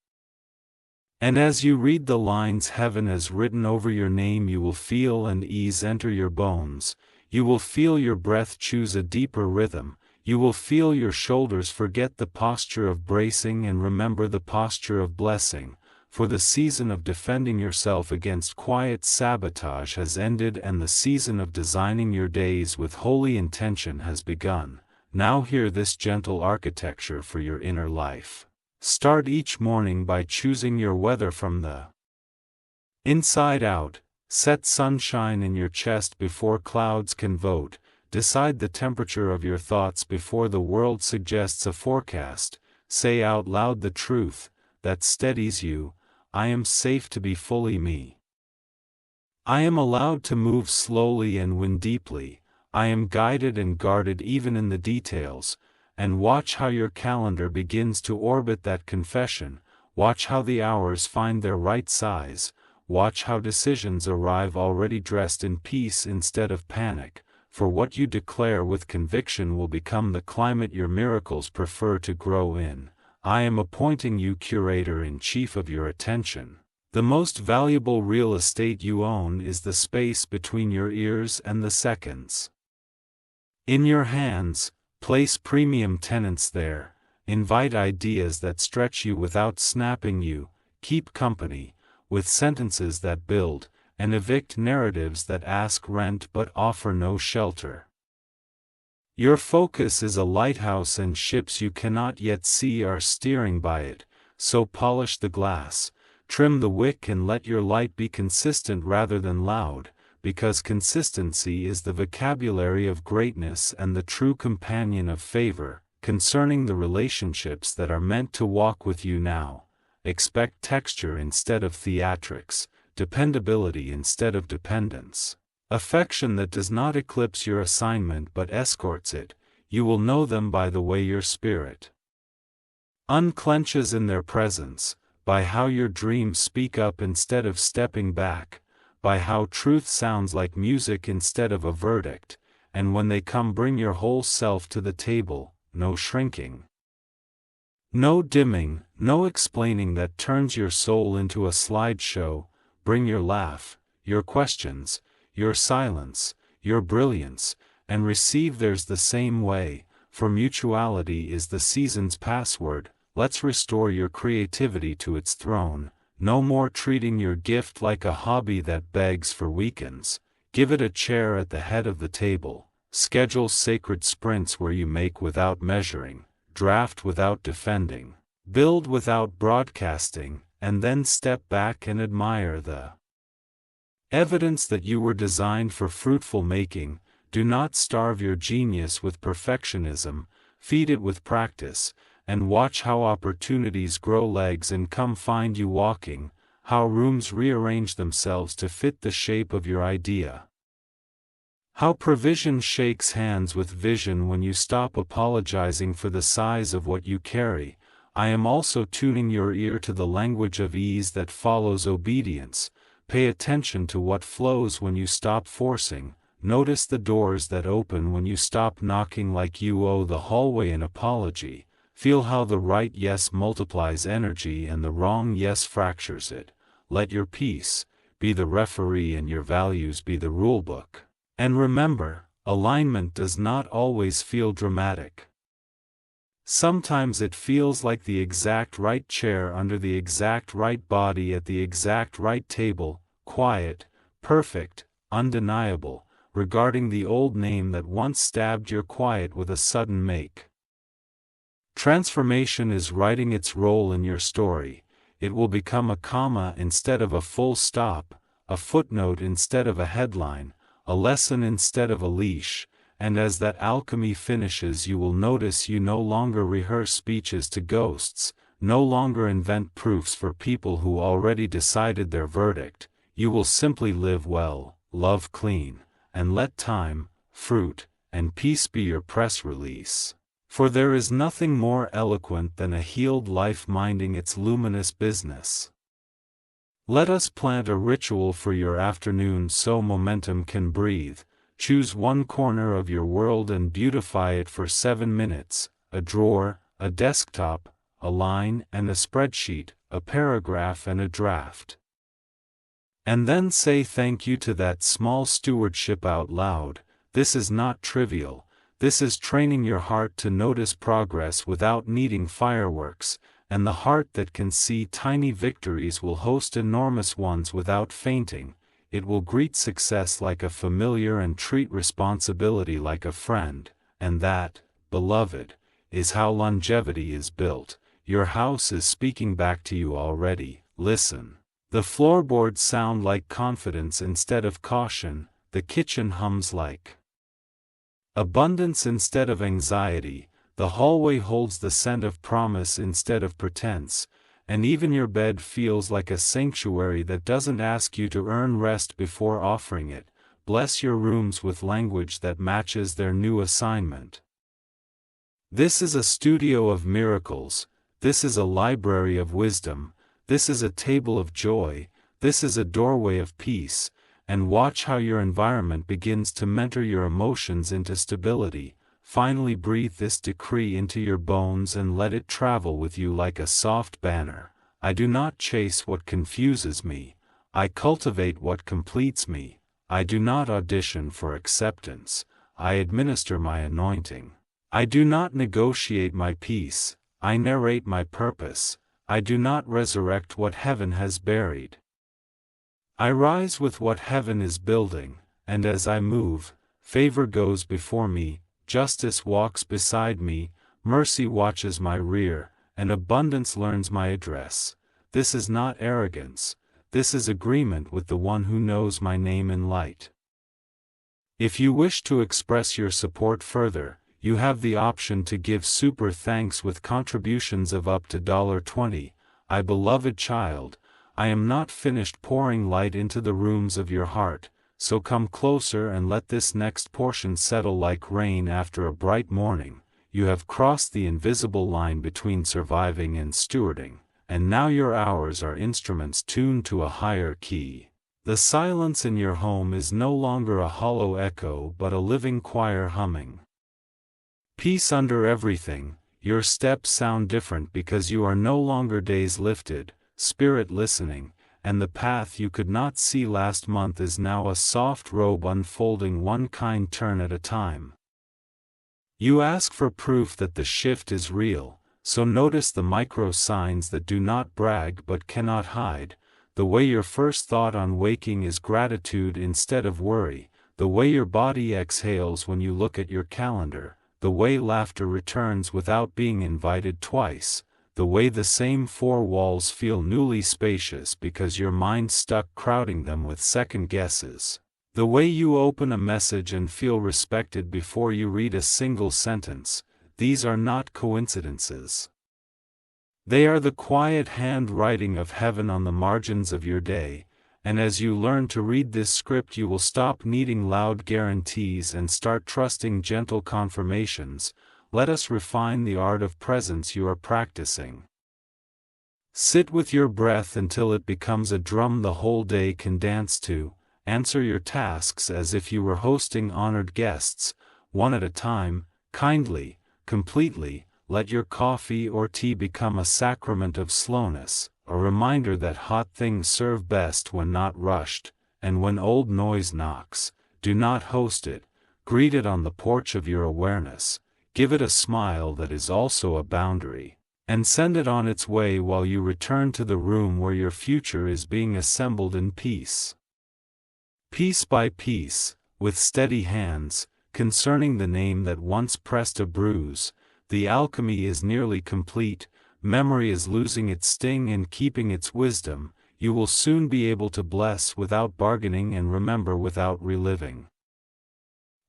Speaker 1: And as you read the lines heaven has written over your name, you will feel an ease enter your bones, you will feel your breath choose a deeper rhythm, you will feel your shoulders forget the posture of bracing and remember the posture of blessing, for the season of defending yourself against quiet sabotage has ended and the season of designing your days with holy intention has begun. Now hear this gentle architecture for your inner life. Start each morning by choosing your weather from the inside out. Set sunshine in your chest before clouds can vote. Decide the temperature of your thoughts before the world suggests a forecast. Say out loud the truth that steadies you. I am safe to be fully me. I am allowed to move slowly and win deeply. I am guided and guarded even in the details. And watch how your calendar begins to orbit that confession. Watch how the hours find their right size. Watch how decisions arrive already dressed in peace instead of panic, for what you declare with conviction will become the climate your miracles prefer to grow in. I am appointing you curator-in-chief of your attention. The most valuable real estate you own is the space between your ears and the seconds. In your hands, place premium tenants there. Invite ideas that stretch you without snapping you. Keep company with sentences that build, and evict narratives that ask rent but offer no shelter. Your focus is a lighthouse and ships you cannot yet see are steering by it, so polish the glass, trim the wick and let your light be consistent rather than loud, because consistency is the vocabulary of greatness and the true companion of favor. Concerning the relationships that are meant to walk with you now, expect texture instead of theatrics, dependability instead of dependence, affection that does not eclipse your assignment but escorts it. You will know them by the way your spirit unclenches in their presence, by how your dreams speak up instead of stepping back, by how truth sounds like music instead of a verdict, and when they come bring your whole self to the table, no shrinking. No dimming, no explaining that turns your soul into a slideshow. Bring your laugh, your questions, your silence, your brilliance, and receive theirs the same way, for mutuality is the season's password. Let's restore your creativity to its throne. No more treating your gift like a hobby that begs for weekends. Give it a chair at the head of the table. Schedule sacred sprints where you make without measuring, draft without defending, build without broadcasting, and then step back and admire the evidence that you were designed for fruitful making. Do not starve your genius with perfectionism, feed it with practice, and watch how opportunities grow legs and come find you walking, how rooms rearrange themselves to fit the shape of your idea. How provision shakes hands with vision when you stop apologizing for the size of what you carry. I am also tuning your ear to the language of ease that follows obedience. Pay attention to what flows when you stop forcing. Notice the doors that open when you stop knocking like you owe the hallway an apology. Feel how the right yes multiplies energy and the wrong yes fractures it. Let your peace be the referee and your values be the rulebook. And remember, alignment does not always feel dramatic. Sometimes it feels like the exact right chair under the exact right body at the exact right table, quiet, perfect, undeniable, regarding the old name that once stabbed your quiet with a sudden make. Transformation is writing its role in your story. It will become a comma instead of a full stop, a footnote instead of a headline, a lesson instead of a leash, and as that alchemy finishes you will notice you no longer rehearse speeches to ghosts, no longer invent proofs for people who already decided their verdict. You will simply live well, love clean, and let time, fruit, and peace be your press release. For there is nothing more eloquent than a healed life minding its luminous business. Let us plant a ritual for your afternoon so momentum can breathe. Choose one corner of your world and beautify it for 7 minutes, a drawer, a desktop, a line and a spreadsheet, a paragraph and a draft. And then say thank you to that small stewardship out loud. This is not trivial. This is training your heart to notice progress without needing fireworks, and the heart that can see tiny victories will host enormous ones without fainting. It will greet success like a familiar and treat responsibility like a friend, and that, beloved, is how longevity is built. Your house is speaking back to you already. Listen. The floorboards sound like confidence instead of caution, the kitchen hums like abundance instead of anxiety, the hallway holds the scent of promise instead of pretense, and even your bed feels like a sanctuary that doesn't ask you to earn rest before offering it. Bless your rooms with language that matches their new assignment. This is a studio of miracles, this is a library of wisdom, this is a table of joy, this is a doorway of peace, and watch how your environment begins to mentor your emotions into stability. Finally breathe this decree into your bones and let it travel with you like a soft banner. I do not chase what confuses me, I cultivate what completes me. I do not audition for acceptance, I administer my anointing. I do not negotiate my peace, I narrate my purpose. I do not resurrect what heaven has buried. I rise with what heaven is building, and as I move, favor goes before me, justice walks beside me, mercy watches my rear, and abundance learns my address. This is not arrogance, this is agreement with the one who knows my name in light. If you wish to express your support further, you have the option to give super thanks with contributions of up to $20. I beloved child, I am not finished pouring light into the rooms of your heart, so come closer and let this next portion settle like rain after a bright morning. You have crossed the invisible line between surviving and stewarding, and now your hours are instruments tuned to a higher key. The silence in your home is no longer a hollow echo but a living choir humming. Peace under everything, your steps sound different because you are no longer days lifted, spirit listening, and the path you could not see last month is now a soft robe unfolding one kind turn at a time. You ask for proof that the shift is real, so notice the micro signs that do not brag but cannot hide, the way your first thought on waking is gratitude instead of worry, the way your body exhales when you look at your calendar, the way laughter returns without being invited twice, the way the same four walls feel newly spacious because your mind stuck crowding them with second guesses, the way you open a message and feel respected before you read a single sentence. These are not coincidences. They are the quiet handwriting of heaven on the margins of your day, and as you learn to read this script you will stop needing loud guarantees and start trusting gentle confirmations. Let us refine the art of presence you are practicing. Sit with your breath until it becomes a drum the whole day can dance to. Answer your tasks as if you were hosting honored guests, one at a time, kindly, completely. Let your coffee or tea become a sacrament of slowness, a reminder that hot things serve best when not rushed, and when old noise knocks, do not host it, greet it on the porch of your awareness, give it a smile that is also a boundary, and send it on its way while you return to the room where your future is being assembled in peace. Piece by piece, with steady hands, concerning the name that once pressed a bruise, the alchemy is nearly complete, memory is losing its sting and keeping its wisdom. You will soon be able to bless without bargaining and remember without reliving.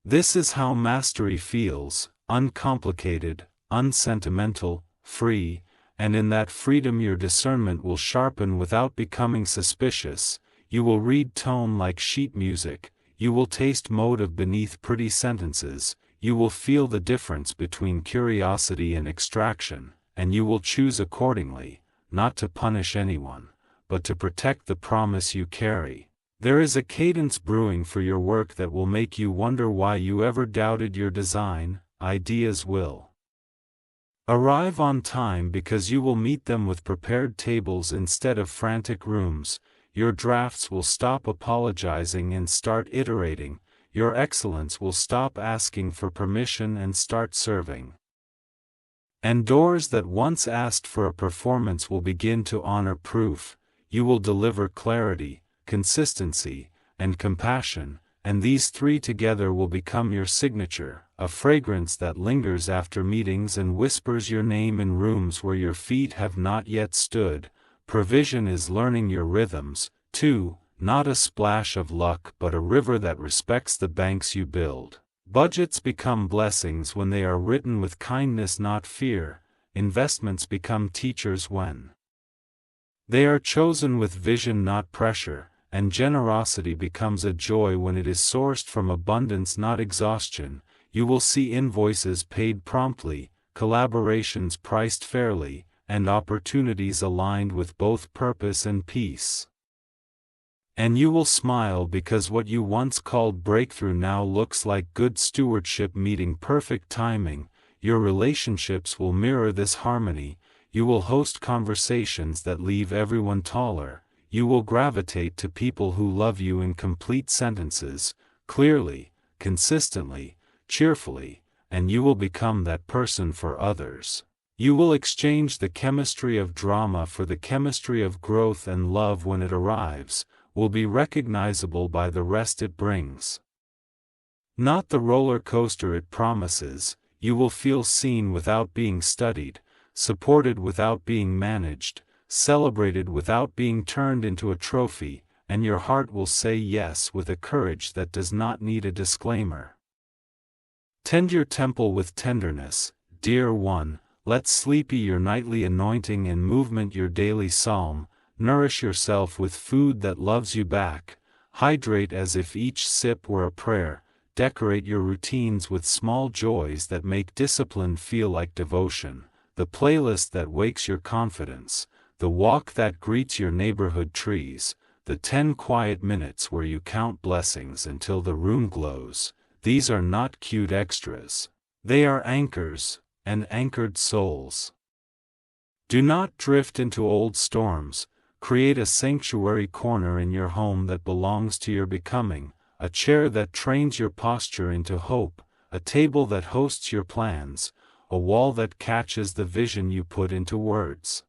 Speaker 1: This is how mastery feels, uncomplicated, unsentimental, free, and in that freedom your discernment will sharpen without becoming suspicious. You will read tone like sheet music, you will taste motive beneath pretty sentences, you will feel the difference between curiosity and extraction, and you will choose accordingly, not to punish anyone, but to protect the promise you carry. There is a cadence brewing for your work that will make you wonder why you ever doubted your design. Ideas will arrive on time because you will meet them with prepared tables instead of frantic rooms. Your drafts will stop apologizing and start iterating. Your excellence will stop asking for permission and start serving. And doors that once asked for a performance will begin to honor proof. You will deliver clarity, consistency, and compassion, and these three together will become your signature, a fragrance that lingers after meetings and whispers your name in rooms where your feet have not yet stood. Provision is learning your rhythms, too, not a splash of luck but a river that respects the banks you build. Budgets become blessings when they are written with kindness, not fear. Investments become teachers when they are chosen with vision, not pressure, and generosity becomes a joy when it is sourced from abundance, not exhaustion. You will see invoices paid promptly, collaborations priced fairly, and opportunities aligned with both purpose and peace. And you will smile because what you once called breakthrough now looks like good stewardship meeting perfect timing. Your relationships will mirror this harmony. You will host conversations that leave everyone taller. You will gravitate to people who love you in complete sentences, clearly, consistently, cheerfully, and you will become that person for others. You will exchange the chemistry of drama for the chemistry of growth, and love, when it arrives, will be recognizable by the rest it brings. Not the roller coaster it promises. You will feel seen without being studied, supported without being managed, celebrated without being turned into a trophy, and your heart will say yes with a courage that does not need a disclaimer. Tend your temple with tenderness, dear one. Let sleep be your nightly anointing and movement your daily psalm. Nourish yourself with food that loves you back. Hydrate as if each sip were a prayer. Decorate your routines with small joys that make discipline feel like devotion. The playlist that wakes your confidence. The walk that greets your neighborhood trees. The 10 quiet minutes where you count blessings until the room glows. These are not cute extras. They are anchors, and anchored souls. Do not drift into old storms. Create a sanctuary corner in your home that belongs to your becoming, a chair that trains your posture into hope, a table that hosts your plans, a wall that catches the vision you put into words.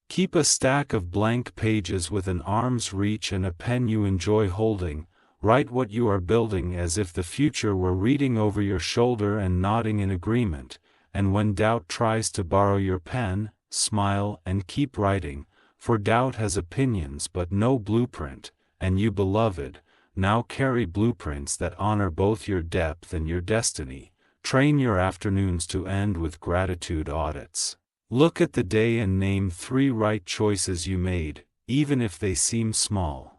Speaker 1: Keep a stack of blank pages with an arm's reach and a pen you enjoy holding. Write what you are building as if the future were reading over your shoulder and nodding in agreement, and when doubt tries to borrow your pen, smile and keep writing, for doubt has opinions but no blueprint, and you, beloved, now carry blueprints that honor both your depth and your destiny. Train your afternoons to end with gratitude audits. Look at the day and name 3 right choices you made, even if they seem small.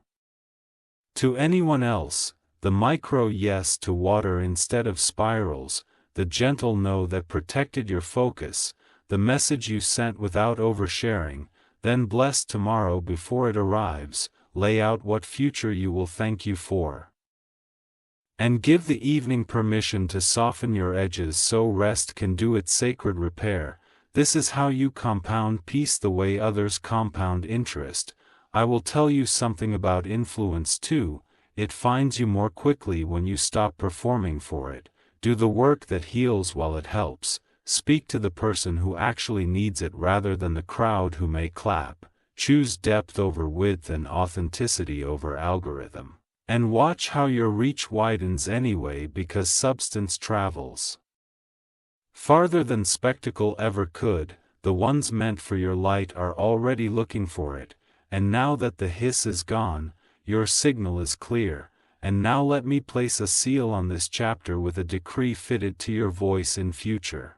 Speaker 1: To anyone else, the micro yes to water instead of spirals, the gentle no that protected your focus, the message you sent without oversharing, then bless tomorrow before it arrives. Lay out what future you will thank you for. And give the evening permission to soften your edges so rest can do its sacred repair. This is how you compound peace the way others compound interest. I will tell you something about influence too. It finds you more quickly when you stop performing for it. Do the work that heals while it helps. Speak to the person who actually needs it rather than the crowd who may clap. Choose depth over width and authenticity over algorithm. And watch how your reach widens anyway, because substance travels farther than spectacle ever could. The ones meant for your light are already looking for it, and now that the hiss is gone, your signal is clear. And now let me place a seal on this chapter with a decree fitted to your voice in future.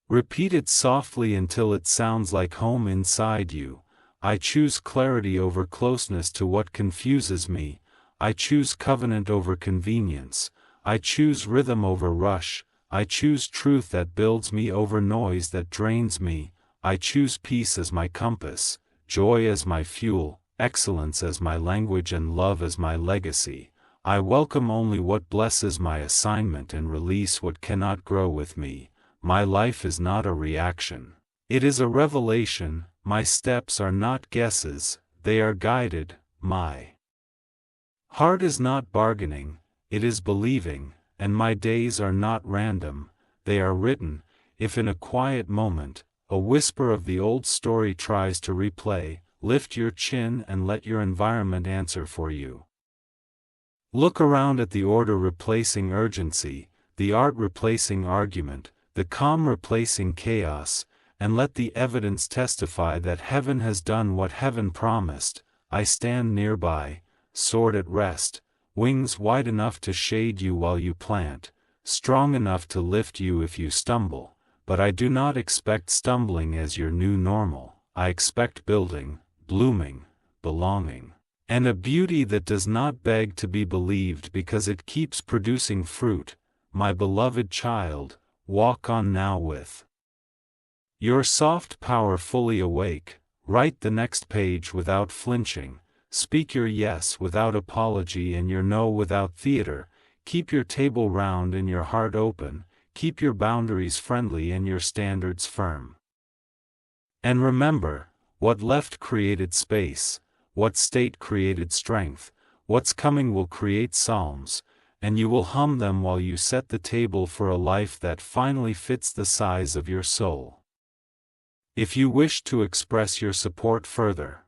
Speaker 1: Repeat it softly until it sounds like home inside you. I choose clarity over closeness to what confuses me. I choose covenant over convenience. I choose rhythm over rush. I choose truth that builds me over noise that drains me. I choose peace as my compass, joy as my fuel, excellence as my language, and love as my legacy. I welcome only what blesses my assignment and release what cannot grow with me. My life is not a reaction. It is a revelation. My steps are not guesses, they are guided. My heart is not bargaining, it is believing, and my days are not random, they are written. If in a quiet moment, a whisper of the old story tries to replay, lift your chin and let your environment answer for you. Look around at the order replacing urgency. the art replacing argument, the calm replacing chaos, and let the evidence testify that heaven has done what heaven promised. I stand nearby, sword at rest, wings wide enough to shade you while you plant, strong enough to lift you if you stumble, but I do not expect stumbling as your new normal. I expect building, blooming, belonging, and a beauty that does not beg to be believed because it keeps producing fruit. My beloved child, walk on now with your soft power fully awake. Write the next page without flinching, speak your yes without apology and your no without theater. Keep your table round and your heart open, keep your boundaries friendly and your standards firm. And remember, what left created space, what state created strength, what's coming will create psalms, and you will hum them while you set the table for a life that finally fits the size of your soul. If you wish to express your support further,